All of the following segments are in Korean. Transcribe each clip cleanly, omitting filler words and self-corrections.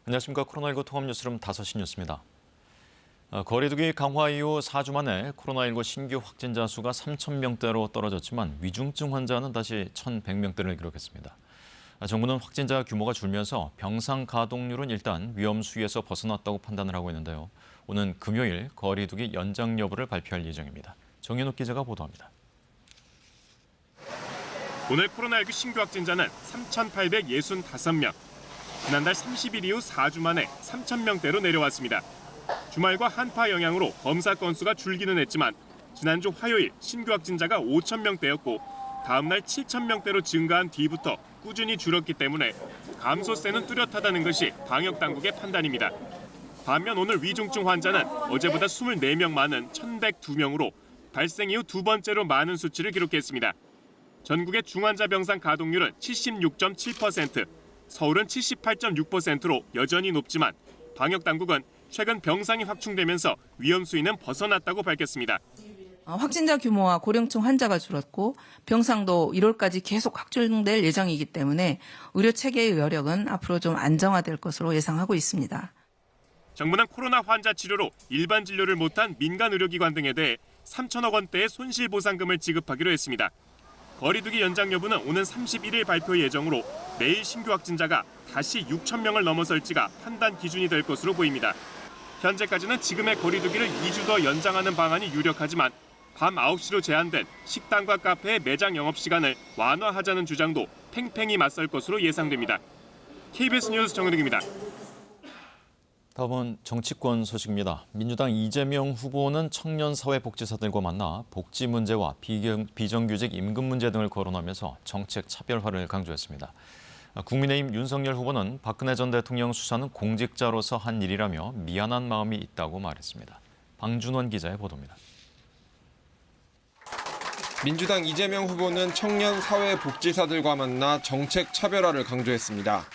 안녕하십니까. 코로나19 통합뉴스룸 5시 뉴스입니다. 거리두기 강화 이후 4주 만에 코로나19 신규 확진자 수가 3,000명대로 떨어졌지만 위중증 환자는 다시 1,100명대를 기록했습니다. 정부는 확진자 규모가 줄면서 병상 가동률은 일단 위험 수위에서 벗어났다고 판단을 하고 있는데요. 오는 금요일 거리두기 연장 여부를 발표할 예정입니다. 정현욱 기자가 보도합니다. 오늘 코로나19 신규 확진자는 3,865명. 지난달 30일 이후 4주 만에 3,000명대로 내려왔습니다. 주말과 한파 영향으로 검사 건수가 줄기는 했지만 지난주 화요일 신규 확진자가 5,000명대였고 다음 날 7,000명대로 증가한 뒤부터 꾸준히 줄었기 때문에 감소세는 뚜렷하다는 것이 방역당국의 판단입니다. 반면 오늘 위중증 환자는 어제보다 24명 많은 1,102명으로 발생 이후 두 번째로 많은 수치를 기록했습니다. 전국의 중환자 병상 가동률은 76.7%, 서울은 78.6%로 여전히 높지만 방역당국은 최근 병상이 확충되면서 위험 수위는 벗어났다고 밝혔습니다. 확진자 규모와 고령층 환자가 줄었고 병상도 1월까지 계속 확충될 예정이기 때문에 의료 체계의 여력은 앞으로 좀 안정화될 것으로 예상하고 있습니다. 정부는 코로나 환자 치료로 일반 진료를 못한 민간 의료기관 등에 대해 3천억 원대의 손실보상금을 지급하기로 했습니다. 거리두기 연장 여부는 오는 31일 발표 예정으로 내일 신규 확진자가 다시 6천 명을 넘어설지가 판단 기준이 될 것으로 보입니다. 현재까지는 지금의 거리두기를 2주 더 연장하는 방안이 유력하지만 밤 9시로 제한된 식당과 카페의 매장 영업시간을 완화하자는 주장도 팽팽히 맞설 것으로 예상됩니다. KBS 뉴스 정은욱입니다. 다음은 정치권 소식입니다. 민주당 이재명 후보는 청년사회복지사들과 만나 복지 문제와 비정규직 임금 문제 등을 거론하면서 정책 차별화를 강조했습니다. 국민의힘 윤석열 후보는 박근혜 전 대통령 수사는 공직자로서 한 일이라며 미안한 마음이 있다고 말했습니다. 방준원 기자의 보도입니다. 민주당 이재명 후보는 청년 사회복지사들과 만나 정책 차별화를 강조했습니다.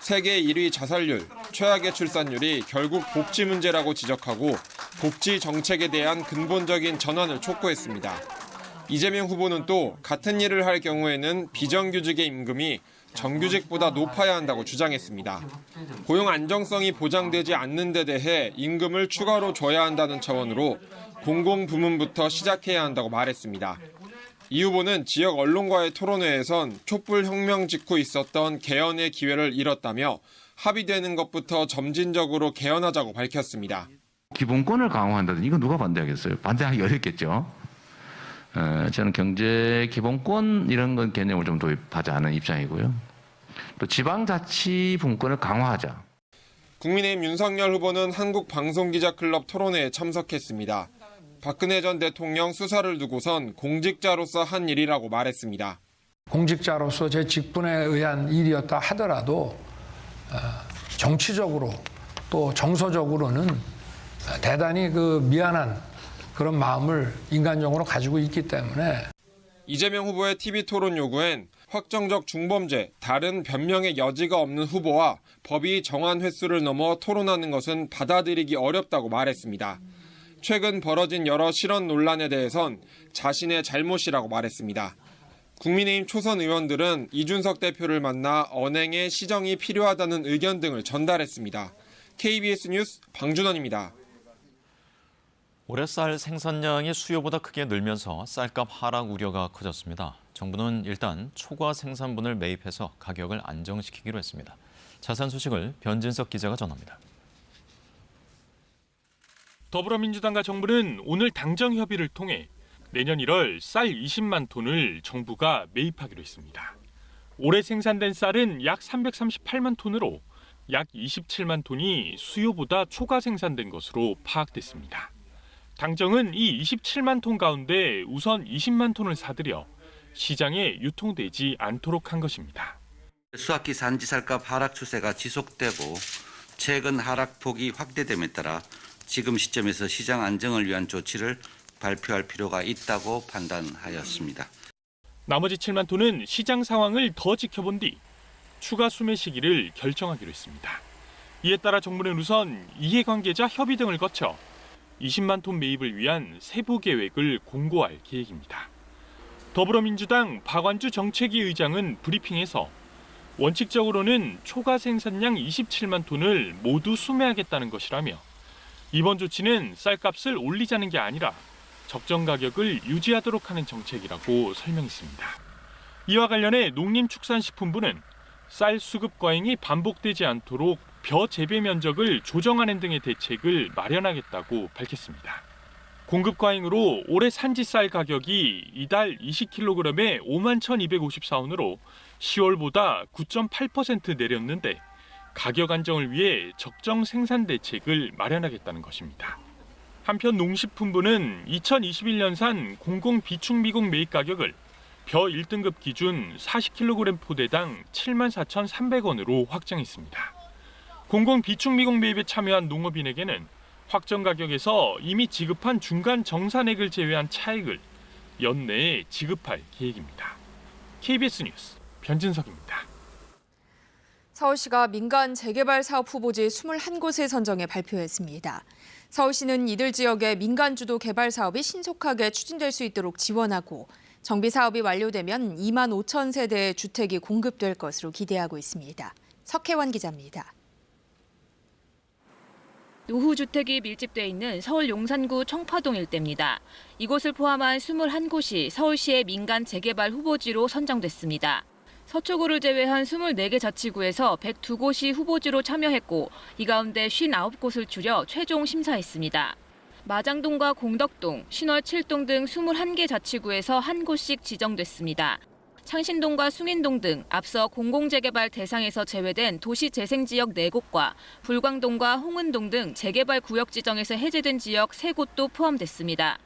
세계 1위 자살률, 최악의 출산율이 결국 복지 문제라고 지적하고 복지 정책에 대한 근본적인 전환을 촉구했습니다. 이재명 후보는 또 같은 일을 할 경우에는 비정규직의 임금이 정규직보다 높아야 한다고 주장했습니다. 고용 안정성이 보장되지 않는 데 대해 임금을 추가로 줘야 한다는 차원으로 공공부문부터 시작해야 한다고 말했습니다. 이 후보는 지역 언론과의 토론회에선 촛불혁명 직후 있었던 개헌의 기회를 잃었다며 합의되는 것부터 점진적으로 개헌하자고 밝혔습니다. 기본권을 강화한다든지 이거 누가 반대하겠어요? 반대하기 어렵겠죠. 저는 경제 기본권 이런 건 개념을 좀 도입하지 않은 입장이고요. 또 지방자치분권을 강화하자. 국민의힘 윤석열 후보는 한국방송기자클럽 토론회에 참석했습니다. 박근혜 전 대통령 수사를 두고선 공직자로서 한 일이라고 말했습니다. 공직자로서 제 직분에 의한 일이었다 하더라도 정치적으로 또 정서적으로는 대단히 미안한 그런 마음을 인간적으로 가지고 있기 때문에 이재명 후보의 TV토론 요구엔 확정적 중범죄, 다른 변명의 여지가 없는 후보와 법이 정한 횟수를 넘어 토론하는 것은 받아들이기 어렵다고 말했습니다. 최근 벌어진 여러 실언 논란에 대해선 자신의 잘못이라고 말했습니다. 국민의힘 초선 의원들은 이준석 대표를 만나 언행에 시정이 필요하다는 의견 등을 전달했습니다. KBS 뉴스 방준원입니다. 올해 쌀 생산량이 수요보다 크게 늘면서 쌀값 하락 우려가 커졌습니다. 정부는 일단 초과 생산분을 매입해서 가격을 안정시키기로 했습니다. 자세한 소식을 변진석 기자가 전합니다. 더불어민주당과 정부는 오늘 당정 협의를 통해 내년 1월 쌀 20만 톤을 정부가 매입하기로 했습니다. 올해 생산된 쌀은 약 338만 톤으로 약 27만 톤이 수요보다 초과 생산된 것으로 파악됐습니다. 당정은 이 27만 톤 가운데 우선 20만 톤을 사들여 시장에 유통되지 않도록 한 것입니다. 수학기 산지 쌀값 하락 추세가 지속되고 최근 하락폭이 확대됨에 따라 지금 시점에서 시장 안정을 위한 조치를 발표할 필요가 있다고 판단하였습니다. 나머지 7만 톤은 시장 상황을 더 지켜본 뒤 추가 수매 시기를 결정하기로 했습니다. 이에 따라 정부는 우선 이해관계자 협의 등을 거쳐 20만 톤 매입을 위한 세부 계획을 공고할 계획입니다. 더불어민주당 박완주 정책위 의장은 브리핑에서 원칙적으로는 초과 생산량 27만 톤을 모두 수매하겠다는 것이라며 이번 조치는 쌀값을 올리자는 게 아니라 적정 가격을 유지하도록 하는 정책이라고 설명했습니다. 이와 관련해 농림축산식품부는 쌀 수급 과잉이 반복되지 않도록 벼 재배 면적을 조정하는 등의 대책을 마련하겠다고 밝혔습니다. 공급 과잉으로 올해 산지 쌀 가격이 이달 20kg에 51,254원으로 10월보다 9.8% 내렸는데 가격 안정을 위해 적정 생산 대책을 마련하겠다는 것입니다. 한편 농식품부는 2021년산 공공 비축 미국 매입 가격을 벼 1등급 기준 40kg 포대당 74,300원으로 확정했습니다. 공공 비축 미국 매입에 참여한 농업인에게는 확정 가격에서 이미 지급한 중간 정산액을 제외한 차액을 연내에 지급할 계획입니다. KBS 뉴스 변진석입니다. 서울시가 민간 재개발 사업 후보지 21곳을 선정해 발표했습니다. 서울시는 이들 지역의 민간 주도 개발 사업이 신속하게 추진될 수 있도록 지원하고 정비 사업이 완료되면 2만 5천 세대의 주택이 공급될 것으로 기대하고 있습니다. 석혜원 기자입니다. 노후 주택이 밀집돼 있는 서울 용산구 청파동 일대입니다. 이곳을 포함한 21곳이 서울시의 민간 재개발 후보지로 선정됐습니다. 서초구를 제외한 24개 자치구에서 102곳이 후보지로 참여했고 이 가운데 59곳을 추려 최종 심사했습니다. 마장동과 공덕동, 신월 7동 등 21개 자치구에서 한 곳씩 지정됐습니다. 창신동과 숭인동 등 앞서 공공재개발 대상에서 제외된 도시재생지역 4곳과 불광동과 홍은동 등 재개발 구역 지정에서 해제된 지역 3곳도 포함됐습니다.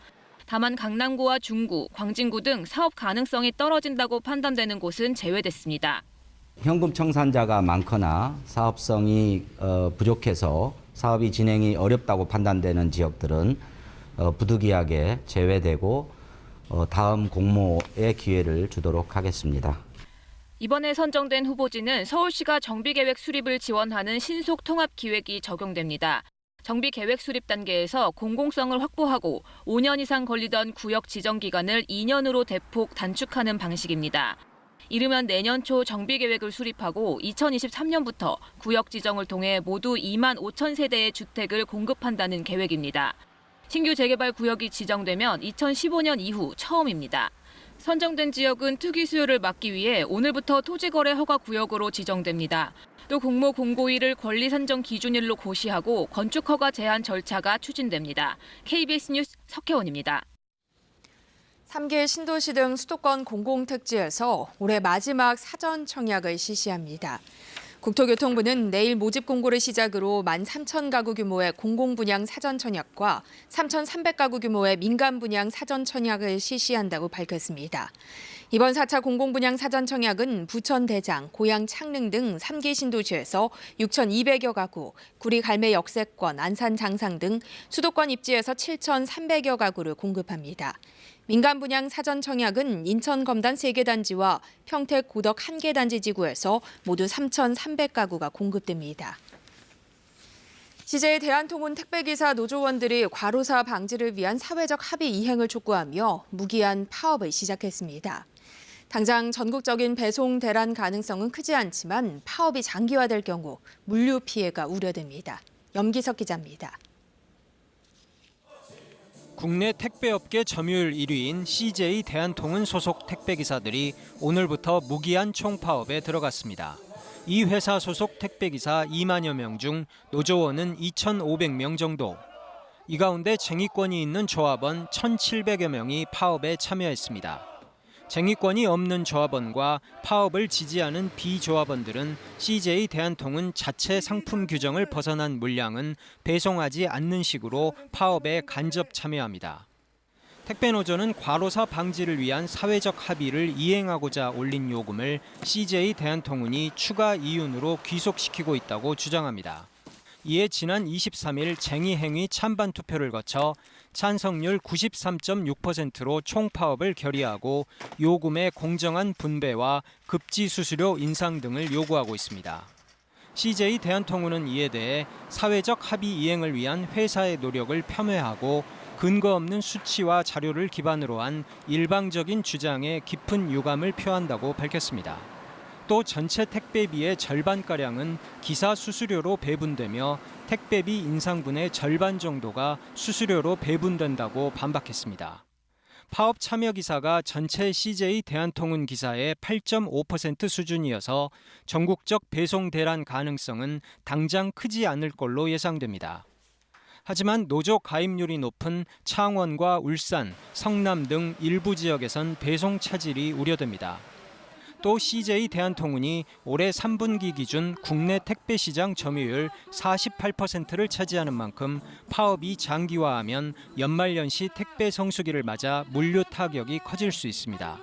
다만 강남구와 중구, 광진구 등 사업 가능성이 떨어진다고 판단되는 곳은 제외됐습니다. 현금 청산자가 많거나 사업성이 부족해서 사업이 진행이 어렵다고 판단되는 지역들은 부득이하게 제외되고 다음 공모의 기회를 주도록 하겠습니다. 이번에 선정된 후보지는 서울시가 정비계획 수립을 지원하는 신속통합기획이 적용됩니다. 정비계획 수립 단계에서 공공성을 확보하고 5년 이상 걸리던 구역 지정 기간을 2년으로 대폭 단축하는 방식입니다. 이르면 내년 초 정비계획을 수립하고 2023년부터 구역 지정을 통해 모두 2만 5천 세대의 주택을 공급한다는 계획입니다. 신규 재개발 구역이 지정되면 2015년 이후 처음입니다. 선정된 지역은 투기 수요를 막기 위해 오늘부터 토지거래 허가 구역으로 지정됩니다. 또 공모 공고일을 권리 산정 기준일로 고시하고 건축 허가 제한 절차가 추진됩니다. KBS 뉴스 석혜원입니다. 3개 신도시 등 수도권 공공택지에서 올해 마지막 사전 청약을 실시합니다. 국토교통부는 내일 모집 공고를 시작으로 13,000가구 규모의 공공분양 사전 청약과 3,300가구 규모의 민간 분양 사전 청약을 실시한다고 밝혔습니다. 이번 4차 공공분양 사전 청약은 부천 대장, 고양 창릉 등 3개 신도시에서 6,200여 가구, 구리 갈매 역세권, 안산 장상 등 수도권 입지에서 7,300여 가구를 공급합니다. 민간 분양 사전 청약은 인천 검단 3개 단지와 평택 고덕 1개 단지 지구에서 모두 3,300가구가 공급됩니다. CJ 대한통운 택배기사 노조원들이 과로사 방지를 위한 사회적 합의 이행을 촉구하며 무기한 파업을 시작했습니다. 당장 전국적인 배송 대란 가능성은 크지 않지만 파업이 장기화될 경우 물류 피해가 우려됩니다. 염기석 기자입니다. 국내 택배업계 점유율 1위인 CJ 대한통운 소속 택배기사들이 오늘부터 무기한 총파업에 들어갔습니다. 이 회사 소속 택배기사 2만여 명 중 노조원은 2,500명 정도. 이 가운데 쟁의권이 있는 조합원 1,700여 명이 파업에 참여했습니다. 쟁의권이 없는 조합원과 파업을 지지하는 비조합원들은 CJ 대한통운 자체 상품 규정을 벗어난 물량은 배송하지 않는 식으로 파업에 간접 참여합니다. 택배노조는 과로사 방지를 위한 사회적 합의를 이행하고자 올린 요금을 CJ 대한통운이 추가 이윤으로 귀속시키고 있다고 주장합니다. 이에 지난 23일 쟁의행위 찬반 투표를 거쳐 찬성률 93.6%로 총파업을 결의하고 요금의 공정한 분배와 급지 수수료 인상 등을 요구하고 있습니다. CJ 대한통운은 이에 대해 사회적 합의 이행을 위한 회사의 노력을 폄훼하고 근거 없는 수치와 자료를 기반으로 한 일방적인 주장에 깊은 유감을 표한다고 밝혔습니다. 또 전체 택배비의 절반가량은 기사 수수료로 배분되며 택배비 인상분의 절반 정도가 수수료로 배분된다고 반박했습니다. 파업 참여 기사가 전체 CJ 대한통운 기사의 8.5% 수준이어서 전국적 배송 대란 가능성은 당장 크지 않을 걸로 예상됩니다. 하지만 노조 가입률이 높은 창원과 울산, 성남 등 일부 지역에선 배송 차질이 우려됩니다. 또 CJ 대한통운이 올해 3분기 기준 국내 택배 시장 점유율 48%를 차지하는 만큼 파업이 장기화하면 연말연시 택배 성수기를 맞아 물류 타격이 커질 수 있습니다.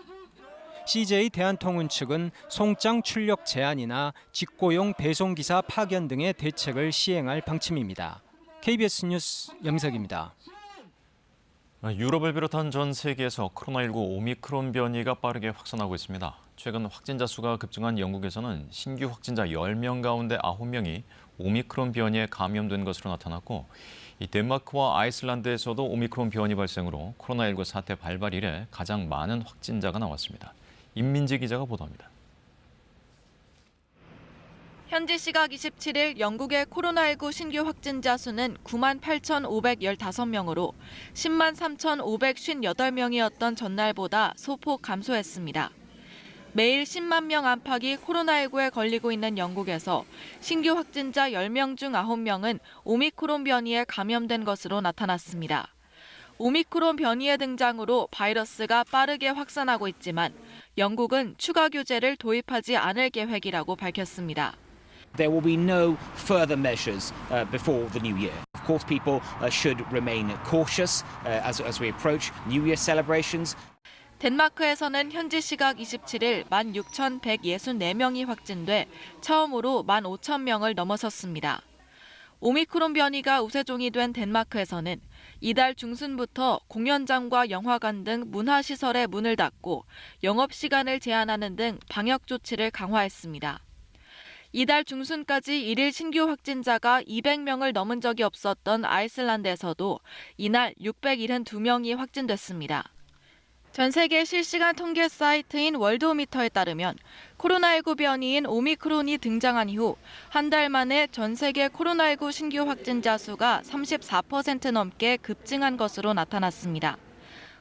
CJ 대한통운 측은 송장 출력 제한이나 직고용 배송기사 파견 등의 대책을 시행할 방침입니다. KBS 뉴스 염석입니다. 유럽을 비롯한 전 세계에서 코로나19 오미크론 변이가 빠르게 확산하고 있습니다. 최근 확진자 수가 급증한 영국에서는 신규 확진자 10명 가운데 9명이 오미크론 변이에 감염된 것으로 나타났고, 이 덴마크와 아이슬란드에서도 오미크론 변이 발생으로 코로나19 사태 발발 이래 가장 많은 확진자가 나왔습니다. 임민지 기자가 보도합니다. 현지 시각 27일 영국의 코로나19 신규 확진자 수는 98,515명으로 10만 3,558명이었던 전날보다 소폭 감소했습니다. 매일 10만 명 안팎이 코로나19에 걸리고 있는 영국에서 신규 확진자 10명 중 9명은 오미크론 변이에 감염된 것으로 나타났습니다. 오미크론 변이의 등장으로 바이러스가 빠르게 확산하고 있지만 영국은 추가 규제를 도입하지 않을 계획이라고 밝혔습니다. There will be no further measures before the new year. Of course, people should remain cautious as we approach New Year celebrations. 덴마크에서는 현지 시각 27일 16,164명이 확진돼 처음으로 15,000명을 넘어섰습니다. 오미크론 변이가 우세종이 된 덴마크에서는 이달 중순부터 공연장과 영화관 등 문화시설의 문을 닫고 영업시간을 제한하는 등 방역 조치를 강화했습니다. 이달 중순까지 일일 신규 확진자가 200명을 넘은 적이 없었던 아이슬란드에서도 이날 672명이 확진됐습니다. 전 세계 실시간 통계 사이트인 월드오미터에 따르면 코로나19 변이인 오미크론이 등장한 이후 한 달 만에 전 세계 코로나19 신규 확진자 수가 34% 넘게 급증한 것으로 나타났습니다.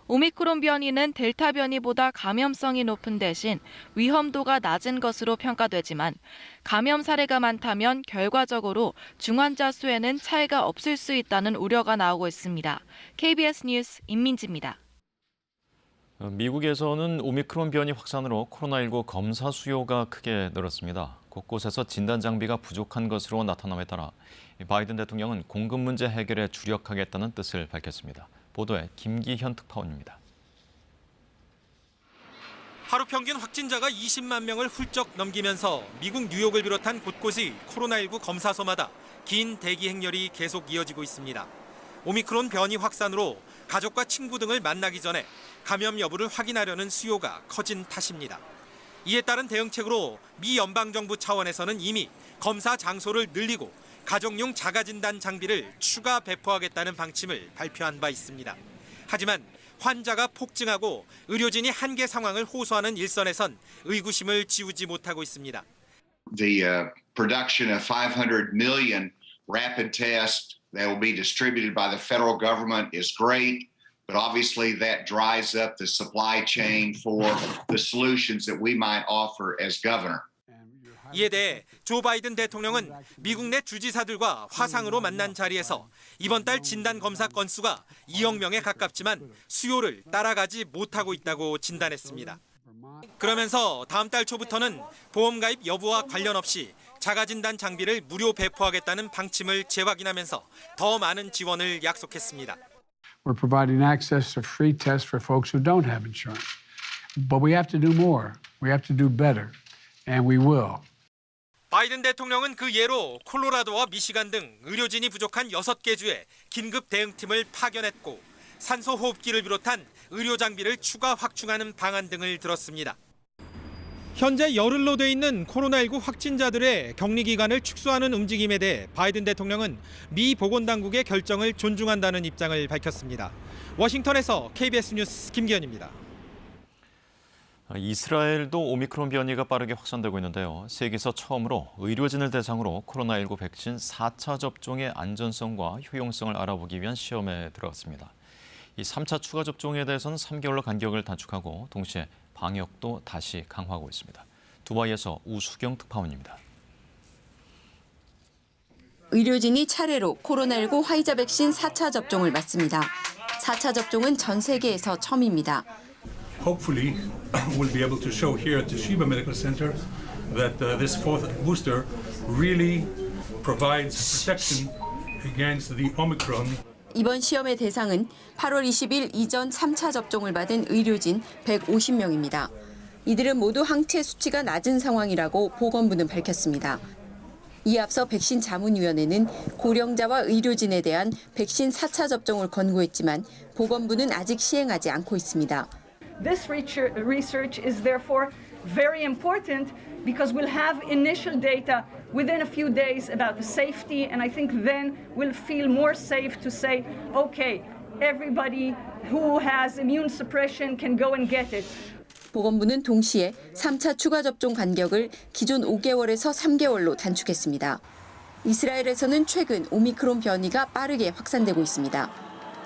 오미크론 변이는 델타 변이보다 감염성이 높은 대신 위험도가 낮은 것으로 평가되지만 감염 사례가 많다면 결과적으로 중환자 수에는 차이가 없을 수 있다는 우려가 나오고 있습니다. KBS 뉴스 임민지입니다. 미국에서는 오미크론 변이 확산으로 코로나19 검사 수요가 크게 늘었습니다. 곳곳에서 진단 장비가 부족한 것으로 나타남에 따라 바이든 대통령은 공급 문제 해결에 주력하겠다는 뜻을 밝혔습니다. 보도에 김기현 특파원입니다. 하루 평균 확진자가 20만 명을 훌쩍 넘기면서 미국 뉴욕을 비롯한 곳곳의 코로나19 검사소마다 긴 대기 행렬이 계속 이어지고 있습니다. 오미크론 변이 확산으로 가족과 친구 등을 만나기 전에 감염 여부를 확인하려는 수요가 커진 탓입니다. 이에 따른 대응책으로 미 연방정부 차원에서는 이미 검사 장소를 늘리고 가정용 자가진단 장비를 추가 배포하겠다는 방침을 발표한 바 있습니다. 하지만 환자가 폭증하고 의료진이 한계 상황을 호소하는 일선에선 의구심을 지우지 못하고 있습니다. The production of 500 million rapid tests that will be distributed by the federal government is great, but obviously that dries up the supply chain for the solutions that we might offer as governor. 이에 대해 조 바이든 대통령은 미국 내 주지사들과 화상으로 만난 자리에서 이번 달 진단 검사 건수가 2억 명에 가깝지만 수요를 따라가지 못하고 있다고 진단했습니다. 그러면서 다음 달 초부터는 보험 가입 여부와 관련 없이 자가진단 장비를 무료 배포하겠다는 방침을 재확인하면서 더 많은 지원을 약속했습니다. We're providing access to free tests for folks who don't have insurance. But we have to do more. We have to do better. And we will. 바이든 대통령은 그 예로 콜로라도와 미시간 등 의료진이 부족한 6개 주에 긴급 대응팀을 파견했고 산소 호흡기를 비롯한 의료 장비를 추가 확충하는 방안 등을 들었습니다. 현재 열흘로 돼 있는 코로나19 확진자들의 격리 기간을 축소하는 움직임에 대해 바이든 대통령은 미 보건당국의 결정을 존중한다는 입장을 밝혔습니다. 워싱턴에서 KBS 뉴스 김기현입니다. 이스라엘도 오미크론 변이가 빠르게 확산되고 있는데요. 세계에서 처음으로 의료진을 대상으로 코로나19 백신 4차 접종의 안전성과 효용성을 알아보기 위한 시험에 들어갔습니다. 이 3차 추가 접종에 대해서는 3개월로 간격을 단축하고 동시에 방역도 다시 강화하고 있습니다. 두바이에서 우수경 특파원입니다. 의료진이 차례로 코로나19 화이자 백신 4차 접종을 맞습니다. 4차 접종은 전 세계에서 처음입니다. Hopefully, we'll be able to show here at the Sheba Medical Center that this fourth booster really provides protection against the Omicron. 이번 시험의 대상은 8월 20일 이전 3차 접종을 받은 의료진 150명입니다. 이들은 모두 항체 수치가 낮은 상황이라고 보건부는 밝혔습니다. 이에 앞서 백신 자문위원회는 고령자와 의료진에 대한 백신 4차 접종을 권고했지만 보건부는 아직 시행하지 않고 있습니다. This research is therefore very important because we'll have initial data within a few days about the safety, and I think then we'll feel more safe to say, okay, everybody who has immune suppression can go and get it. 보건부는 동시에 3차 추가 접종 간격을 기존 5개월에서 3개월로 단축했습니다. 이스라엘에서는 최근 오미크론 변이가 빠르게 확산되고 있습니다.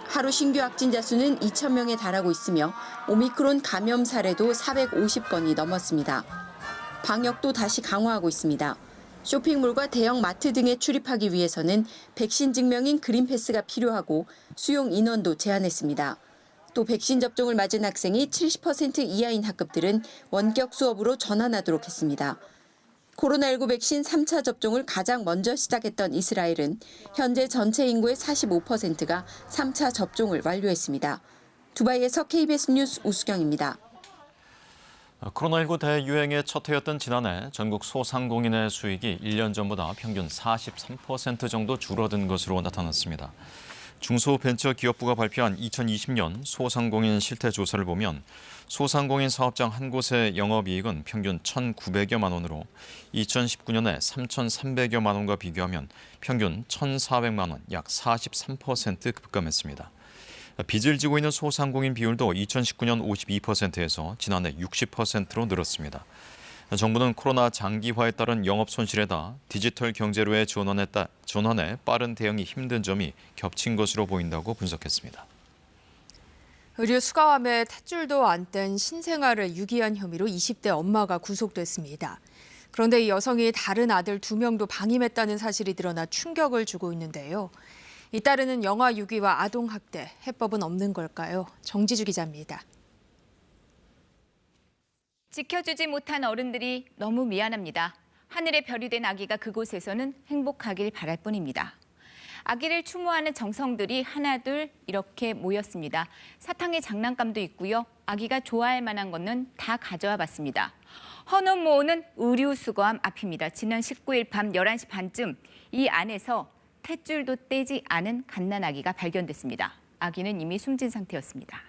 하루 신규 확진자 수는 2,000명에 달하고 있으며 오미크론 감염 사례도 450건이 넘었습니다. 방역도 다시 강화하고 있습니다. 쇼핑몰과 대형 마트 등에 출입하기 위해서는 백신 증명인 그린패스가 필요하고 수용 인원도 제한했습니다. 또 백신 접종을 맞은 학생이 70% 이하인 학급들은 원격 수업으로 전환하도록 했습니다. 코로나19 백신 3차 접종을 가장 먼저 시작했던 이스라엘은 현재 전체 인구의 45%가 3차 접종을 완료했습니다. 두바이에서 KBS 뉴스 우수경입니다. 코로나19 대유행의 첫 해였던 지난해 전국 소상공인의 수익이 1년 전보다 평균 43% 정도 줄어든 것으로 나타났습니다. 중소벤처기업부가 발표한 2020년 소상공인 실태조사를 보면 소상공인 사업장 한 곳의 영업이익은 평균 1,900여만 원으로 2019년에 3,300여만 원과 비교하면 평균 1,400만 원, 약 43% 급감했습니다. 빚을 지고 있는 소상공인 비율도 2019년 52%에서 지난해 60%로 늘었습니다. 정부는 코로나 장기화에 따른 영업 손실에다 디지털 경제로의 전환에 빠른 대응이 힘든 점이 겹친 것으로 보인다고 분석했습니다. 의류 수거함에 탯줄도 안 뗀 신생아를 유기한 혐의로 20대 엄마가 구속됐습니다. 그런데 이 여성이 다른 아들 2명도 방임했다는 사실이 드러나 충격을 주고 있는데요. 이 따르는 영아 유기와 아동학대, 해법은 없는 걸까요? 정지주 기자입니다. 지켜주지 못한 어른들이 너무 미안합니다. 하늘의 별이 된 아기가 그곳에서는 행복하길 바랄 뿐입니다. 아기를 추모하는 정성들이 하나둘 이렇게 모였습니다. 사탕에 장난감도 있고요. 아기가 좋아할 만한 거는 다 가져와 봤습니다. 헌옷 모으는 의류수거함 앞입니다. 지난 19일 밤 11시 반쯤 이 안에서 탯줄도 떼지 않은 갓난아기가 발견됐습니다. 아기는 이미 숨진 상태였습니다.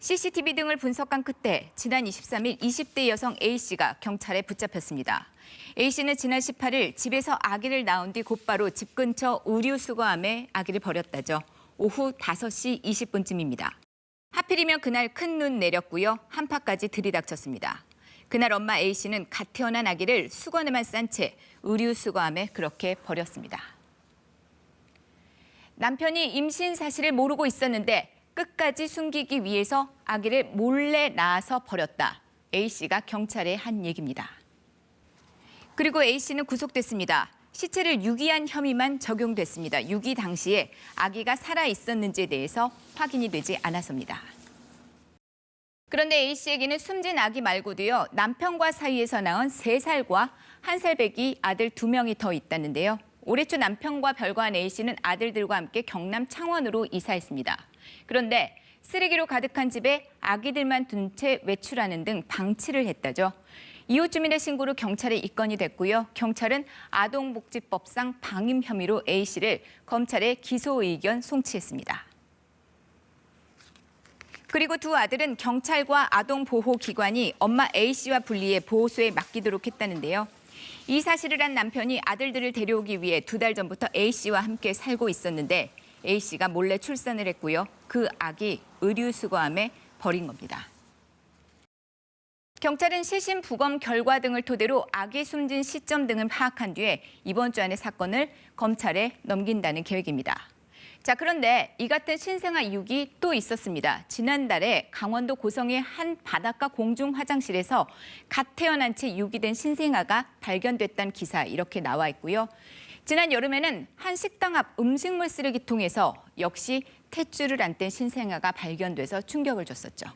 CCTV 등을 분석한 끝에 지난 23일 20대 여성 A씨가 경찰에 붙잡혔습니다. A씨는 지난 18일 집에서 아기를 낳은 뒤 곧바로 집 근처 의류수거함에 아기를 버렸다죠. 오후 5시 20분쯤입니다. 하필이면 그날 큰 눈 내렸고요. 한파까지 들이닥쳤습니다. 그날 엄마 A씨는 갓 태어난 아기를 수건에만 싼 채 의류수거함에 그렇게 버렸습니다. 남편이 임신 사실을 모르고 있었는데 끝까지 숨기기 위해서 아기를 몰래 낳아서 버렸다. A씨가 경찰에 한 얘기입니다. 그리고 A씨는 구속됐습니다. 시체를 유기한 혐의만 적용됐습니다. 유기 당시에 아기가 살아 있었는지에 대해서 확인이 되지 않았습니다. 그런데 A씨에게는 숨진 아기 말고도요. 남편과 사이에서 낳은 3살과 1살 배기 아들 2명이 더 있다는데요. 올해 초 남편과 별거한 A씨는 아들들과 함께 경남 창원으로 이사했습니다. 그런데 쓰레기로 가득한 집에 아기들만 둔 채 외출하는 등 방치를 했다죠. 이웃 주민의 신고로 경찰에 입건이 됐고요. 경찰은 아동복지법상 방임 혐의로 A씨를 검찰에 기소 의견 송치했습니다. 그리고 두 아들은 경찰과 아동보호기관이 엄마 A씨와 분리해 보호소에 맡기도록 했다는데요. 이 사실을 한 남편이 아들들을 데려오기 위해 2달 전부터 A씨와 함께 살고 있었는데 A씨가 몰래 출산을 했고요. 그 아기 의류수거함에 버린 겁니다. 경찰은 시신 부검 결과 등을 토대로 아기 숨진 시점 등을 파악한 뒤에 이번 주 안에 사건을 검찰에 넘긴다는 계획입니다. 자, 그런데 이 같은 신생아 유기 또 있었습니다. 지난달에 강원도 고성의 한 바닷가 공중 화장실에서 갓 태어난 채 유기된 신생아가 발견됐다는 기사 이렇게 나와 있고요. 지난 여름에는 한 식당 앞 음식물 쓰레기통에서 역시 탯줄을 안 뗀 신생아가 발견돼서 충격을 줬었죠.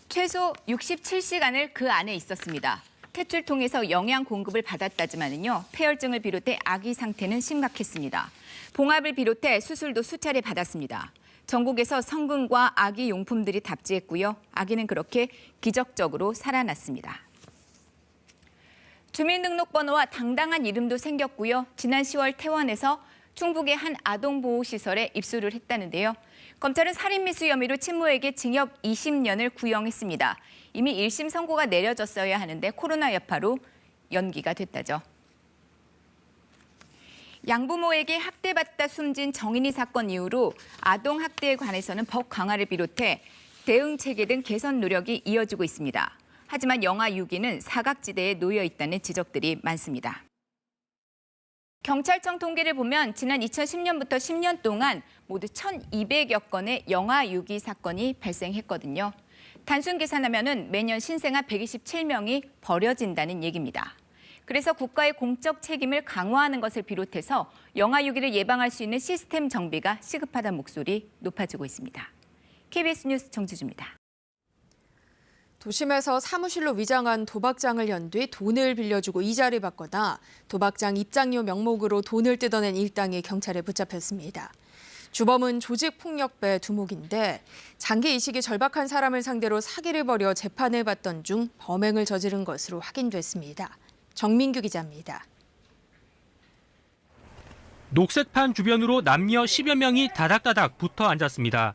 최소 67시간을 그 안에 있었습니다. 탯줄 통해서 영양 공급을 받았다지만은요, 폐혈증을 비롯해 아기 상태는 심각했습니다. 봉합을 비롯해 수술도 수차례 받았습니다. 전국에서 성근과 아기 용품들이 답지했고요. 아기는 그렇게 기적적으로 살아났습니다. 주민등록번호와 당당한 이름도 생겼고요. 지난 10월 퇴원해서 충북의 한 아동보호시설에 입소를 했다는데요. 검찰은 살인미수 혐의로 친모에게 징역 20년을 구형했습니다. 이미 1심 선고가 내려졌어야 하는데 코로나 여파로 연기가 됐다죠. 양부모에게 학대받다 숨진 정인이 사건 이후로 아동학대에 관해서는 법 강화를 비롯해 대응 체계 등 개선 노력이 이어지고 있습니다. 하지만 영아 유기는 사각지대에 놓여 있다는 지적들이 많습니다. 경찰청 통계를 보면 지난 2010년부터 10년 동안 모두 1,200여 건의 영아 유기 사건이 발생했거든요. 단순 계산하면 매년 신생아 127명이 버려진다는 얘기입니다. 그래서 국가의 공적 책임을 강화하는 것을 비롯해서 영아 유기를 예방할 수 있는 시스템 정비가 시급하다는 목소리 높아지고 있습니다. KBS 뉴스 정지주입니다. 도심에서 사무실로 위장한 도박장을 연 뒤 돈을 빌려주고 이자를 받거나 도박장 입장료 명목으로 돈을 뜯어낸 일당이 경찰에 붙잡혔습니다. 주범은 조직폭력배 두목인데 장기 이식이 절박한 사람을 상대로 사기를 벌여 재판을 받던 중 범행을 저지른 것으로 확인됐습니다. 정민규 기자입니다. 녹색판 주변으로 남녀 10여 명이 다닥다닥 붙어 앉았습니다.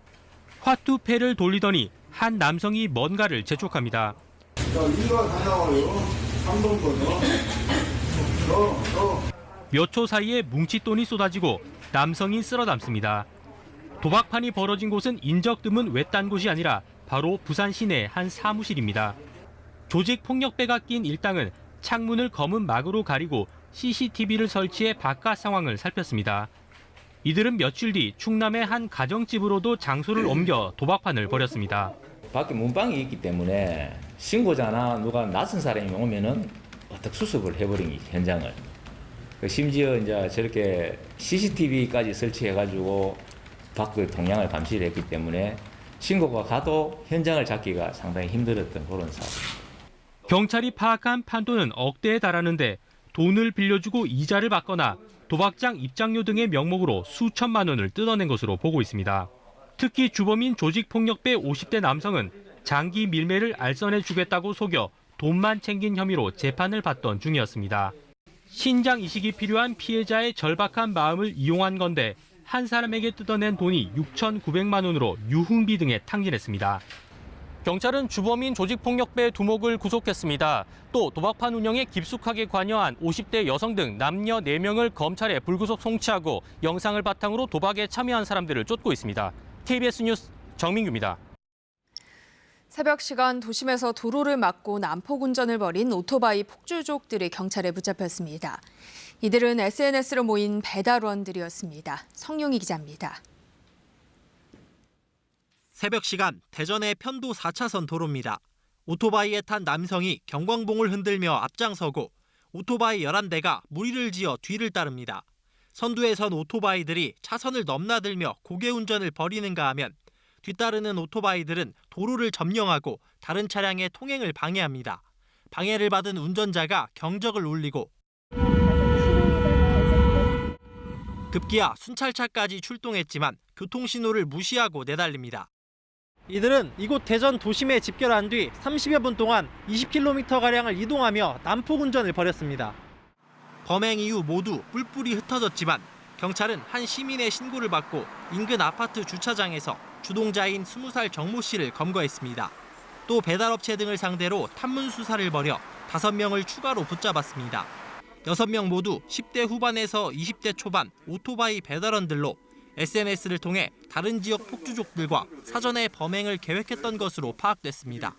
화투패를 돌리더니 한 남성이 뭔가를 재촉합니다. 몇 초 사이에 뭉칫돈이 쏟아지고 남성이 쓸어담습니다. 도박판이 벌어진 곳은 인적 드문 외딴 곳이 아니라 바로 부산 시내 한 사무실입니다. 조직 폭력배가 낀 일당은 창문을 검은 막으로 가리고 CCTV를 설치해 바깥 상황을 살폈습니다. 이들은 며칠 뒤 충남의 한 가정집으로도 장소를 옮겨 도박판을 벌였습니다. 밖에 문방이 있기 때문에 신고자나 누가 낯선 사람이 오면은 어떻게 수습을 해버린 현장을. 심지어 이제 저렇게 CCTV까지 설치해가지고 밖의 동향을 감시를 했기 때문에 신고가 가도 현장을 잡기가 상당히 힘들었던 그런 사업. 경찰이 파악한 판돈은 억대에 달하는데 돈을 빌려주고 이자를 받거나 도박장 입장료 등의 명목으로 수천만 원을 뜯어낸 것으로 보고 있습니다. 특히 주범인 조직폭력배 50대 남성은 장기 밀매를 알선해 주겠다고 속여 돈만 챙긴 혐의로 재판을 받던 중이었습니다. 신장 이식이 필요한 피해자의 절박한 마음을 이용한 건데 한 사람에게 뜯어낸 돈이 6,900만 원으로 유흥비 등에 탕진했습니다. 경찰은 주범인 조직폭력배 두목을 구속했습니다. 또 도박판 운영에 깊숙하게 관여한 50대 여성 등 남녀 4명을 검찰에 불구속 송치하고 영상을 바탕으로 도박에 참여한 사람들을 쫓고 있습니다. KBS 뉴스 정민규입니다. 새벽 시간 도심에서 도로를 막고 난폭 운전을 벌인 오토바이 폭주족들이 경찰에 붙잡혔습니다. 이들은 SNS로 모인 배달원들이었습니다. 성용희 기자입니다. 새벽 시간 대전의 편도 4차선 도로입니다. 오토바이에 탄 남성이 경광봉을 흔들며 앞장서고 오토바이 11대가 무리를 지어 뒤를 따릅니다. 선두에 선 오토바이들이 차선을 넘나들며 고개 운전을 벌이는가 하면 뒤따르는 오토바이들은 도로를 점령하고 다른 차량의 통행을 방해합니다. 방해를 받은 운전자가 경적을 울리고 급기야 순찰차까지 출동했지만 교통신호를 무시하고 내달립니다. 이들은 이곳 대전 도심에 집결한 뒤 30여 분 동안 20km가량을 이동하며 난폭 운전을 벌였습니다. 범행 이후 모두 뿔뿔이 흩어졌지만 경찰은 한 시민의 신고를 받고 인근 아파트 주차장에서 주동자인 20살 정모 씨를 검거했습니다. 또 배달업체 등을 상대로 탐문 수사를 벌여 5명을 추가로 붙잡았습니다. 6명 모두 10대 후반에서 20대 초반 오토바이 배달원들로 SNS를 통해 다른 지역 폭주족들과 사전에 범행을 계획했던 것으로 파악됐습니다.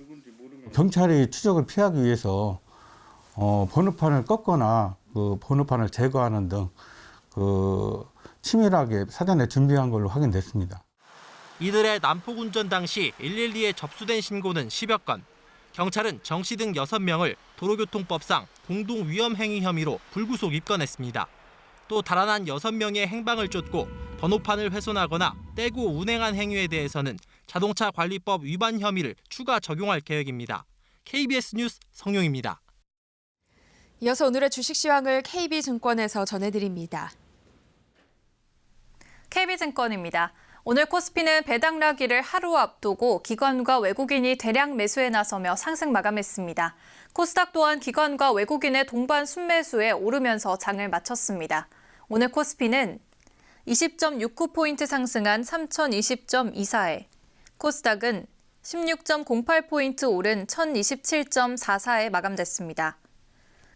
경찰이 추적을 피하기 위해서 번호판을 꺾거나 그 번호판을 제거하는 등 치밀하게 사전에 준비한 걸로 확인됐습니다. 이들의 난폭 운전 당시 112에 접수된 신고는 10여 건. 경찰은 정 씨 등 6명을 도로교통법상 공동위험행위 혐의로 불구속 입건했습니다. 또 달아난 6명의 행방을 쫓고 번호판을 훼손하거나 떼고 운행한 행위에 대해서는 자동차관리법 위반 혐의를 추가 적용할 계획입니다. KBS 뉴스 성용입니다. 이어서 오늘의 주식 시황을 KB증권에서 전해드립니다. KB증권입니다. 오늘 코스피는 배당락기를 하루 앞두고 기관과 외국인이 대량 매수에 나서며 상승 마감했습니다. 코스닥 또한 기관과 외국인의 동반 순매수에 오르면서 장을 마쳤습니다. 오늘 코스피는 20.69포인트 상승한 3020.24에, 코스닥은 16.08포인트 오른 1027.44에 마감됐습니다.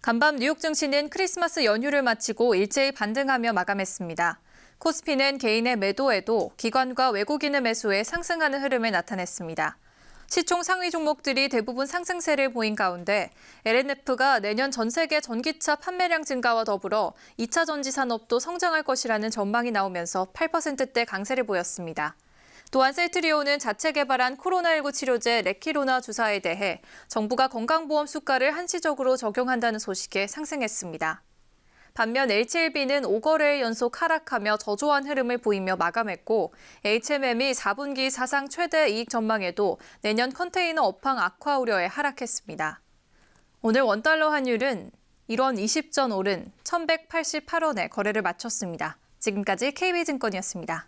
간밤 뉴욕 증시는 크리스마스 연휴를 마치고 일제히 반등하며 마감했습니다. 코스피는 개인의 매도에도 기관과 외국인의 매수에 상승하는 흐름을 나타냈습니다. 시총 상위 종목들이 대부분 상승세를 보인 가운데 LNF가 내년 전 세계 전기차 판매량 증가와 더불어 2차 전지 산업도 성장할 것이라는 전망이 나오면서 8%대 강세를 보였습니다. 또한 셀트리온은 자체 개발한 코로나19 치료제 레키로나 주사에 대해 정부가 건강보험 수가를 한시적으로 적용한다는 소식에 상승했습니다. 반면 H1B는 5거래일 연속 하락하며 저조한 흐름을 보이며 마감했고 HMM이 4분기 사상 최대 이익 전망에도 내년 컨테이너 업황 악화 우려에 하락했습니다. 오늘 원달러 환율은 1원 20전 오른 1,188원에 거래를 마쳤습니다. 지금까지 KB증권이었습니다.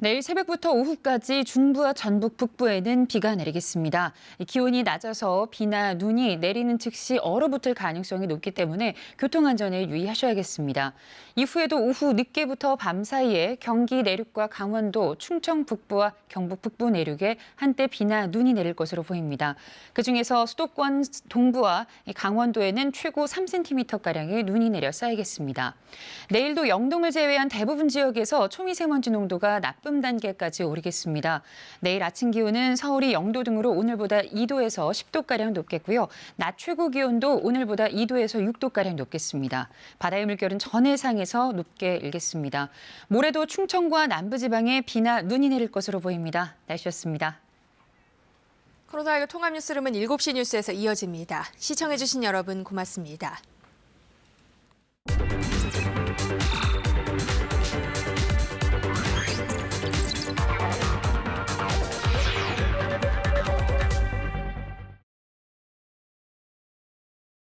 내일 새벽부터 오후까지 중부와 전북 북부에는 비가 내리겠습니다. 기온이 낮아서 비나 눈이 내리는 즉시 얼어붙을 가능성이 높기 때문에 교통안전에 유의하셔야겠습니다. 이후에도 오후 늦게부터 밤 사이에 경기 내륙과 강원도, 충청 북부와 경북 북부 내륙에 한때 비나 눈이 내릴 것으로 보입니다. 그중에서 수도권 동부와 강원도에는 최고 3cm가량의 눈이 내려 쌓이겠습니다. 내일도 영동을 제외한 대부분 지역에서 초미세먼지 농도가 나쁜 단계까지 오르겠습니다. 내일 아침 기온은 서울이 0도 등으로 오늘보다 2도에서 10도가량 높겠고요. 낮 최고 기온도 오늘보다 2도에서 6도가량 높겠습니다. 바다의 물결은 전해상에서 높게 일겠습니다. 모레도 충청과 남부지방에 비나 눈이 내릴 것으로 보입니다. 날씨였습니다. 코로나19 통합 뉴스룸은 7시 뉴스에서 이어집니다. 시청해주신 여러분 고맙습니다.